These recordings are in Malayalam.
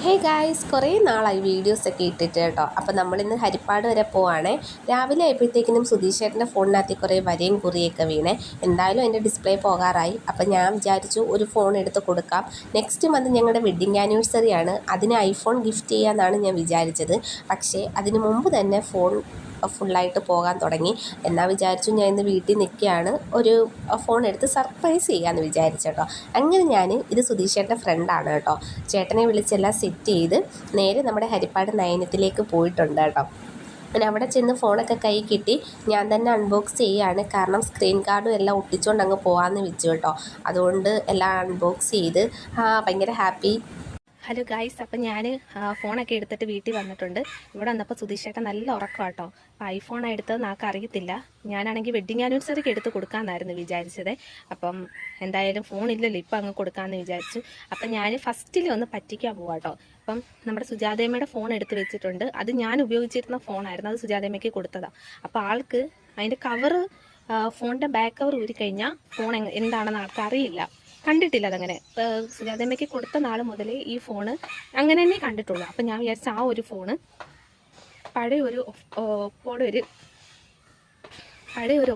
ഹേ ഗായ്സ്, കുറേ നാളായി വീഡിയോസൊക്കെ ഇട്ടിട്ട് കേട്ടോ. അപ്പോൾ നമ്മളിന്ന് ഹരിപ്പാട് വരെ പോവാണേ. രാവിലെ ആയപ്പോഴത്തേക്കിനും സുധീഷേട്ടൻ്റെ ഫോണിനകത്ത് കുറേ വരയും കുറിയൊക്കെ വീണേ. എന്തായാലും അതിൻ്റെ ഡിസ്പ്ലേ പോകാറായി. അപ്പോൾ ഞാൻ വിചാരിച്ചു ഒരു ഫോൺ എടുത്ത് കൊടുക്കാം. നെക്സ്റ്റ് മന്ത് ഞങ്ങളുടെ വെഡ്ഡിങ് ആനിവേഴ്സറി ആണ്. അതിന് ഐഫോൺ ഗിഫ്റ്റ് ചെയ്യാമെന്നാണ് ഞാൻ വിചാരിച്ചത്. പക്ഷേ അതിന് മുമ്പ് തന്നെ ഫോൺ ഫുള്ളായിട്ട് പോകാൻ തുടങ്ങി. എന്നാൽ വിചാരിച്ചു ഞാൻ ഇന്ന് വീട്ടിൽ നിൽക്കുകയാണ്, ഒരു ഫോൺ എടുത്ത് സർപ്രൈസ് ചെയ്യാമെന്ന് വിചാരിച്ചു കേട്ടോ. അങ്ങനെ ഞാൻ ഇത് സുധീഷേട്ടൻ്റെ ഫ്രണ്ടാണ് കേട്ടോ. ചേട്ടനെ വിളിച്ചെല്ലാം സെറ്റ് ചെയ്ത് നേരെ നമ്മുടെ ഹരിപ്പാട് നയനത്തിലേക്ക് പോയിട്ടുണ്ട് കേട്ടോ. പിന്നെ അവിടെ ചെന്ന് ഫോണൊക്കെ കൈ കിട്ടി ഞാൻ തന്നെ അൺബോക്സ് ചെയ്യുകയാണ്. കാരണം സ്ക്രീൻ കാർഡും എല്ലാം ഒട്ടിച്ചുകൊണ്ട് അങ്ങ് പോകാമെന്ന് വെച്ചു കേട്ടോ. അതുകൊണ്ട് എല്ലാം അൺബോക്സ് ചെയ്ത് ഭയങ്കര ഹാപ്പി. ഹലോ ഗായ്സ്, അപ്പം ഞാൻ ഫോണൊക്കെ എടുത്തിട്ട് വീട്ടിൽ വന്നിട്ടുണ്ട്. ഇവിടെ വന്നപ്പോൾ സുധീഷേട്ടൻ നല്ല ഉറക്കം കേട്ടോ. അപ്പോൾ ഐഫോൺ എടുത്തത് നമുക്ക് അറിയത്തില്ല. ഞാനാണെങ്കിൽ വെഡ്ഡിങ് ആനിവേഴ്സറിക്ക് എടുത്ത് കൊടുക്കാമെന്നായിരുന്നു വിചാരിച്ചത്. അപ്പം എന്തായാലും ഫോണില്ലല്ലോ, ഇപ്പം അങ്ങ് കൊടുക്കാമെന്ന് വിചാരിച്ചു. അപ്പം ഞാൻ ഫസ്റ്റിൽ ഒന്ന് പറ്റിക്കാൻ പോവാം കേട്ടോ. അപ്പം നമ്മുടെ സുജാതയമ്മയുടെ ഫോൺ എടുത്ത് വെച്ചിട്ടുണ്ട്. അത് ഞാൻ ഉപയോഗിച്ചിരുന്ന ഫോണായിരുന്നു, അത് സുജാതയമ്മയ്ക്ക് കൊടുത്തതാണ്. അപ്പോൾ ആൾക്ക് അതിൻ്റെ കവറ്, ഫോണിൻ്റെ ബാക്ക് കവർ ഊരിക്കഴിഞ്ഞാൽ ഫോൺ എന്താണെന്ന് ആൾക്ക് അറിയില്ല, കണ്ടിട്ടില്ല. അതങ്ങനെ സുജാതമ്മയ്ക്ക് കൊടുത്ത നാൾ മുതലേ ഈ ഫോണ് അങ്ങനെ തന്നെ കണ്ടിട്ടുള്ളൂ. അപ്പം ഞാൻ വിചാരിച്ച ആ ഒരു ഫോണ് പഴയ ഒരു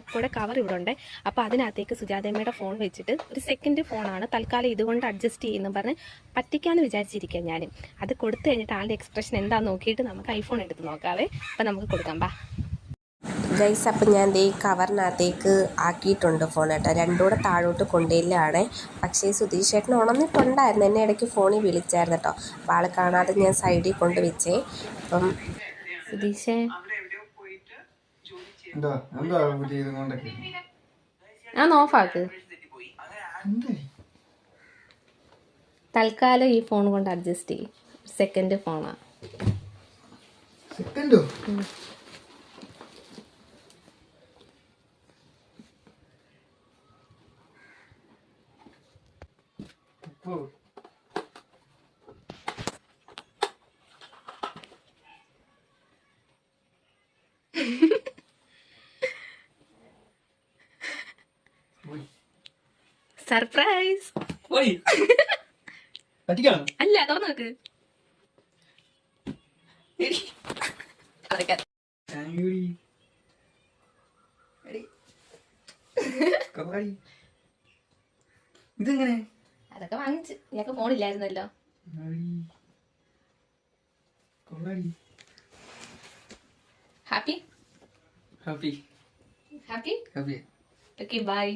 ഒപ്പോടെ കവർ ഇവിടെ ഉണ്ട്. അപ്പോൾ അതിനകത്തേക്ക് സുജാതമ്മയുടെ ഫോൺ വെച്ചിട്ട് ഒരു സെക്കൻഡ് ഫോണാണ്, തൽക്കാലം ഇതുകൊണ്ട് അഡ്ജസ്റ്റ് ചെയ്യുന്നു പറഞ്ഞ് പറ്റിക്കാമെന്ന് വിചാരിച്ചിരിക്കുക ഞാൻ. അത് കൊടുത്തു കഴിഞ്ഞിട്ട് ആളുടെ എക്സ്പ്രഷൻ എന്താണെന്ന് നോക്കിയിട്ട് നമുക്ക് ഐഫോൺ എടുത്ത് നോക്കാവേ. അപ്പം നമുക്ക് കൊടുക്കാം ബാ ഗൈസ്. അപ്പം ഞാൻ ഈ കവറിനകത്തേക്ക് ആക്കിയിട്ടുണ്ട് ഫോൺ കേട്ടോ. രണ്ടും കൂടെ താഴോട്ട് കൊണ്ടുപോയില്ലാണ്. പക്ഷേ സുധീഷ് ചേട്ടൻ ഉണർന്നിട്ടുണ്ടായിരുന്നു, എന്നെ ഇടയ്ക്ക് ഫോണിൽ വിളിച്ചായിരുന്നു കേട്ടോ. അപ്പോൾ ആൾ കാണാതെ ഞാൻ സൈഡിൽ കൊണ്ട് വെച്ചേ. അപ്പം സുധീഷേ ഓഫാക്ക്. തൽക്കാലം ഈ ഫോൺ കൊണ്ട് അഡ്ജസ്റ്റ് ചെയ്യും. സെക്കൻഡ് ഫോണാ. സർപ്രൈസ് അല്ല, തുറന്നു നോക്ക്. ഇതെങ്ങനെ? അതൊക്കെ വാങ്ങിച്ച് ഞങ്ങൾക്ക് ഫോണില്ലായിരുന്നല്ലോ. Happy happy happy happy. Okay, by.